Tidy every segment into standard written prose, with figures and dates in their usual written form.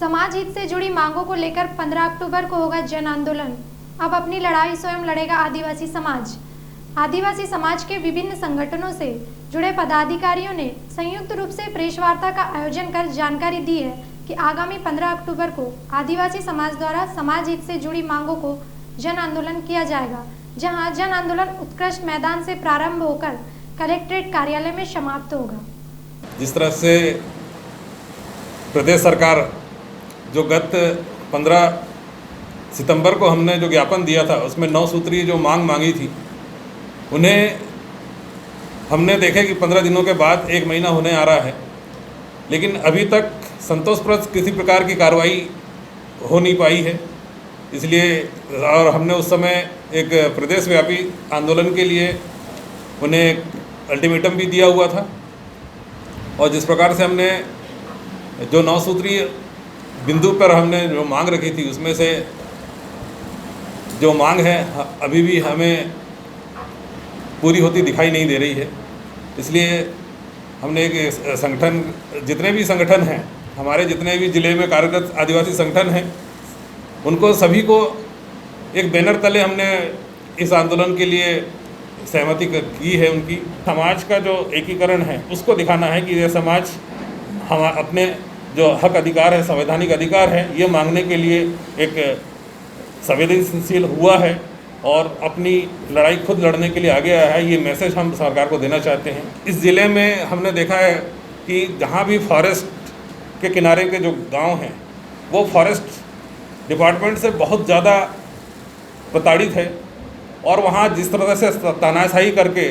समाज हित से जुड़ी मांगों को लेकर 15 अक्टूबर को होगा जन आंदोलन। अब अपनी लड़ाई स्वयं लड़ेगा आदिवासी समाज। आदिवासी समाज के विभिन्न संगठनों से जुड़े पदाधिकारियों ने संयुक्त रूप से प्रेस वार्ता का आयोजन कर जानकारी दी है कि आगामी 15 अक्टूबर को आदिवासी समाज द्वारा समाज हित से जुड़ी मांगों को जन आंदोलन किया जाएगा, जहां जन आंदोलन उत्कृष्ट मैदान से प्रारंभ होकर कलेक्ट्रेट कार्यालय में समाप्त होगा। जिस तरह से प्रदेश सरकार जो गत 15 सितंबर को हमने जो ज्ञापन दिया था उसमें 9 सूत्रीय जो मांग मांगी थी, उन्हें हमने देखे कि 15 दिनों के बाद 1 महीना होने आ रहा है, लेकिन अभी तक संतोषप्रद किसी प्रकार की कार्रवाई हो नहीं पाई है। इसलिए और हमने उस समय एक प्रदेशव्यापी आंदोलन के लिए उन्हें अल्टीमेटम भी दिया हुआ था। और जिस प्रकार से हमने जो 9 सूत्रीय बिंदु पर हमने जो मांग रखी थी, उसमें से जो मांग है अभी भी हमें पूरी होती दिखाई नहीं दे रही है। इसलिए हमने एक संगठन, जितने भी संगठन हैं, हमारे जितने भी ज़िले में कार्यरत आदिवासी संगठन हैं, उनको सभी को एक बैनर तले हमने इस आंदोलन के लिए सहमति की है। उनकी समाज का जो एकीकरण है उसको दिखाना है कि यह समाज हम अपने जो हक अधिकार है, संवैधानिक अधिकार है, ये मांगने के लिए एक संवेदनशील हुआ है और अपनी लड़ाई खुद लड़ने के लिए आगे आया है। ये मैसेज हम सरकार को देना चाहते हैं। इस ज़िले में हमने देखा है कि जहाँ भी फॉरेस्ट के किनारे के जो गांव हैं, वो फॉरेस्ट डिपार्टमेंट से बहुत ज़्यादा प्रताड़ित है और वहाँ जिस तरह से तानाशाही करके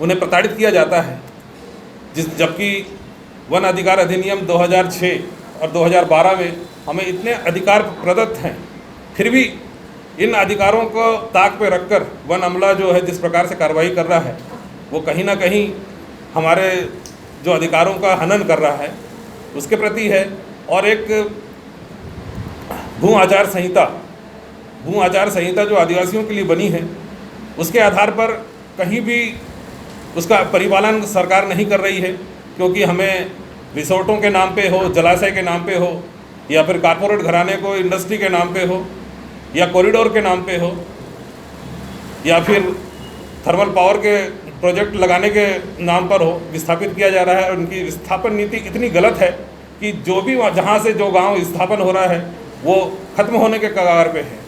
उन्हें प्रताड़ित किया जाता है, जबकि वन अधिकार अधिनियम 2006 और 2012 में हमें इतने अधिकार प्रदत्त हैं, फिर भी इन अधिकारों को ताक पे रखकर वन अमला जो है जिस प्रकार से कार्रवाई कर रहा है, वो कहीं ना कहीं हमारे जो अधिकारों का हनन कर रहा है उसके प्रति है। और एक भू आचार संहिता जो आदिवासियों के लिए बनी है, उसके आधार पर कहीं भी उसका परिपालन सरकार नहीं कर रही है, क्योंकि हमें रिसोर्टों के नाम पे हो, जलाशय के नाम पे हो, या फिर कारपोरेट घराने को इंडस्ट्री के नाम पे हो, या कॉरिडोर के नाम पे हो, या फिर थर्मल पावर के प्रोजेक्ट लगाने के नाम पर हो, विस्थापित किया जा रहा है। और उनकी विस्थापन नीति इतनी गलत है कि जो भी जहाँ से जो गांव विस्थापन हो रहा है वो खत्म होने के कगार पे है।